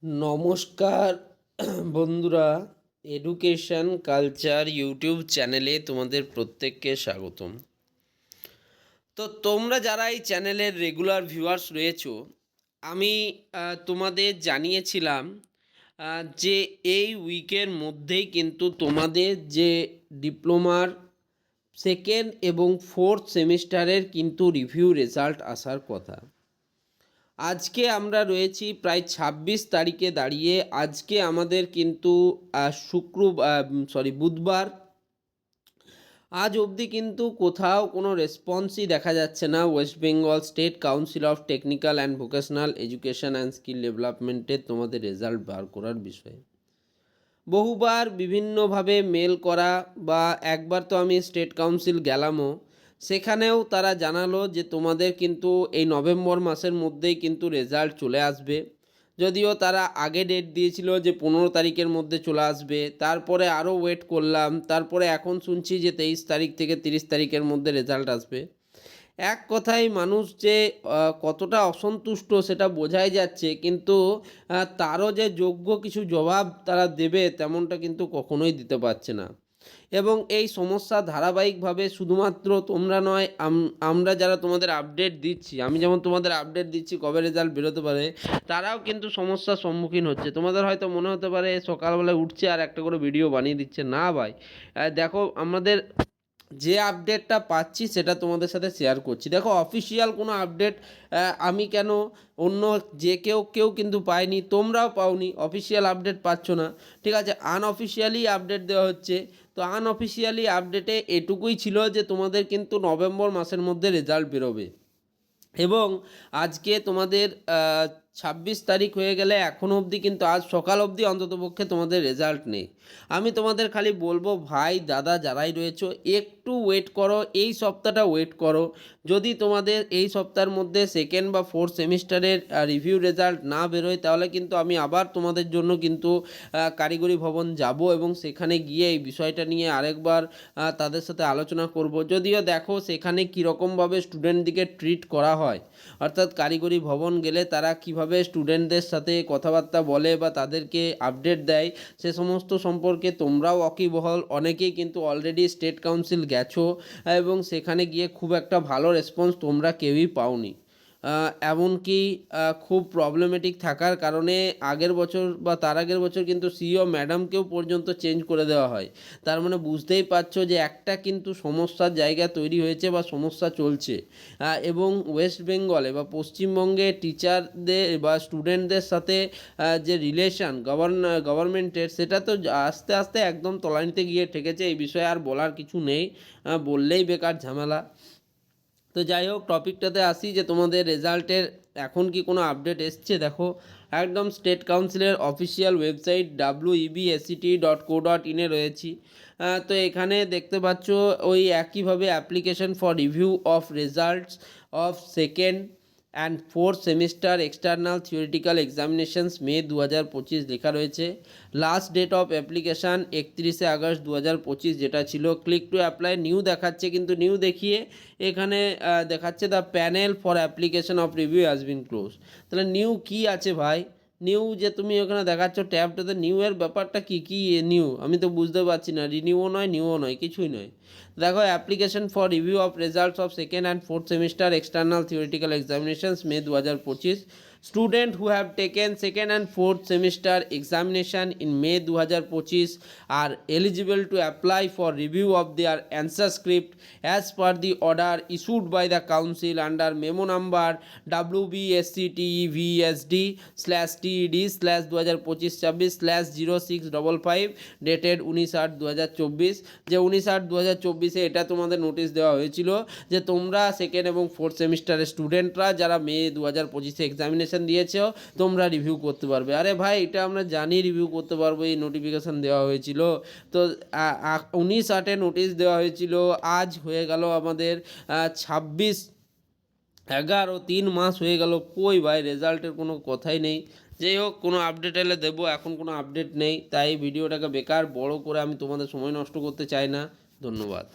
নমস্কার বন্ধুরা, education culture YouTube চ্যানেলে তোমাদের প্রত্যেককে স্বাগতম। তো তোমরা যারা এই চ্যানেলের রেগুলার ভিউয়ার্স রয়েছো, আমি তোমাদের জানিয়েছিলাম যে এই উইকের মধ্যেই কিন্তু তোমাদের যে ডিপ্লোমার সেকেন্ড এবং ফোর্থ সেমিস্টারের কিন্তু রিভিউ রেজাল্ট আসার কথা। আজকে আমরা রয়েছি প্রায় ২৬ তারিখে দাঁড়িয়ে। আজকে আমাদের কিন্তু বুধবার। আজ অবধি কিন্তু কোথাও কোনো রেসপন্সই দেখা যাচ্ছে না West Bengal state council of technical and vocational education and skill ডেভেলপমেন্টের তোমাদের রেজাল্ট বার করার বিষয়ে। বহুবার বিভিন্নভাবে মেল করা বা একবার তো আমি স্টেট কাউন্সিল গেলামও, সেখানেও তারা জানালো যে তোমাদের কিন্তু এই নভেম্বর মাসের মধ্যেই কিন্তু রেজাল্ট চলে আসবে। যদিও তারা আগে ডেট দিয়েছিল যে 15 তারিখের মধ্যে চলে আসবে, তারপরে আরও ওয়েট করলাম, তারপরে এখন শুনছি যে 23 তারিখ থেকে 30 তারিখের মধ্যে রেজাল্ট আসবে। এক কথায় মানুষ যে কতটা অসন্তুষ্ট সেটা বোঝাই যাচ্ছে, কিন্তু তারও যে যোগ্য কিছু জবাব তারা দেবে তেমনটা কিন্তু কখনোই দিতে পারছে না। এবং এই সমস্যা ধারাবাহিকভাবে শুধুমাত্র তোমরা নয়, আমরা যারা তোমাদের আপডেট দিচ্ছি, আমি যেমন তোমাদের আপডেট দিচ্ছি কবে রেজাল্ট বেরোতে পারে, তারাও কিন্তু সমস্যার সম্মুখীন হচ্ছে। তোমাদের হয়তো মনে হতে পারে সকালবেলায় উঠছে আর একটা করে ভিডিও বানিয়ে দিচ্ছে। না ভাই, দেখো আমাদের যে আপডেটটা পাচ্ছি সেটা তোমাদের সাথে শেয়ার করছি। দেখো, অফিসিয়াল কোনো আপডেট আমি কেন, অন্য যে কেউ কিন্তু পায়নি, তোমরাও পাওনি, অফিসিয়াল আপডেট পাচ্ছ না, ঠিক আছে। আনঅফিসিয়ালি আপডেট দেওয়া হচ্ছে। তো আনঅফিসিয়ালি আপডেটে এটুকুই ছিল যে তোমাদের কিন্তু নভেম্বর মাসের মধ্যে রেজাল্ট বেরোবে। এবং আজকে তোমাদের ২৬ তারিখ হয়ে গেলে এখনও অবধি কিন্তু আজ সকাল অবধি অন্ততপক্ষে তোমাদের রেজাল্ট নেই। আমি তোমাদের খালি বলবো, ভাই দাদা যারাই রয়েছো, একটু ওয়েট করো, এই সপ্তাহটা ওয়েট করো। যদি তোমাদের এই সপ্তাহের মধ্যে সেকেন্ড বা ফোর্থ সেমিস্টারের রিভিউ রেজাল্ট না বেরোয়, তাহলে কিন্তু আমি আবার তোমাদের জন্য কিন্তু কারিগরি ভবন যাব এবং সেখানে গিয়ে এই বিষয়টা নিয়ে আরেকবার তাদের সাথে আলোচনা করব। যদিও দেখো সেখানে কীরকমভাবে স্টুডেন্টদিকে ট্রিট করা হয়, অর্থাৎ কারিগরি ভবন গেলে তারা কিভাবে স্টুডেন্টদের সাথে কথাবার্তা বলে বা তাদেরকে আপডেট দেয়, সে সমস্ত সম্পর্কে তোমরাও ওয়াকিবহাল। অনেকেই কিন্তু অলরেডি স্টেট কাউন্সিল গেছো এবং সেখানে গিয়ে খুব একটা ভালো রেসপন্স তোমরা কেউই পাওনি। এমনকি খুব প্রবলেমেটিক থাকার কারণে আগের বছর বা তার আগের বছর কিন্তু সিইও ম্যাডামকেও পর্যন্ত চেঞ্জ করে দেওয়া হয়। তার মানে বুঝতেই পারছো যে একটা কিন্তু সমস্যার জায়গা তৈরি হয়েছে বা সমস্যা চলছে। এবং ওয়েস্ট বেঙ্গলে বা পশ্চিমবঙ্গে টিচারদের বা স্টুডেন্টদের সাথে যে রিলেশান গভর্নমেন্টের, সেটা তো আস্তে আস্তে একদম তলানিতে গিয়ে ঠেকেছে। এই বিষয়ে আর বলার কিছু নেই, বললেই বেকার ঝামেলা। তো যাই হোক, টপিকটাতে আসি যে তোমাদের রেজাল্টের এখন কি কোনো আপডেট এসছে। দেখো, একদম স্টেট কাউন্সিলের অফিসিয়াল ওয়েবসাইট websect.co.in রয়েছি। তো এখানে দেখতে পাচ্ছ ওই একইভাবে application for review of results of second and fourth semester external theoretical examinations May 2025 লেখা রয়েছে। লাস্ট ডেট অফ অ্যাপ্লিকেশান 31শে আগস্ট 2025 যেটা ছিল। ক্লিক টু অ্যাপ্লাই নিউ দেখাচ্ছে, কিন্তু নিউ দেখিয়ে এখানে দেখাচ্ছে the panel for application of review has been close. তাহলে নিউ কি আছে ভাই? নিউ যে তুমি ওখানে দেখাচ্ছ ট্যাবটাতে, নিউ এর ব্যাপারটা কী নিউ আমি তো বুঝতে পারছি না। রিনিউও নয়, নিউও নয়, কিছুই নয়। দেখো, application for review of results of second and fourth semester external theoretical examinations May 2025। Students who have taken second and fourth semester examination in May 2025 are eligible to apply for review of their answer script as per the order issued by the council under memo number WBSCTEVSD/TED/2025/0655 dated 19/8/2024। যে 19/8/2024 এটা তোমাদের notice দেওয়া হয়েছিল যে তোমরা second এবং fourth সেমিস্টারের স্টুডেন্টরা যারা মে 2025 এক্সামিনেশন দিয়েছো তোমরা রিভিউ করতে পারবে। আরে ভাই, এটা আমরা জানি রিভিউ করতে পারবো, এই নোটিফিকেশান দেওয়া হয়েছিল। তো 19/8 নোটিশ দেওয়া হয়েছিল, আজ হয়ে গেল আমাদের 26/11, 3 মাস হয়ে গেল। কই ভাই, রেজাল্টের কোনো কথাই নেই। যাই হোক, কোনো আপডেট এলে দেবো, এখন কোনো আপডেট নেই, তাই ভিডিওটাকে বেকার বড় করে আমি তোমাদের সময় নষ্ট করতে চাই না। ধন্যবাদ।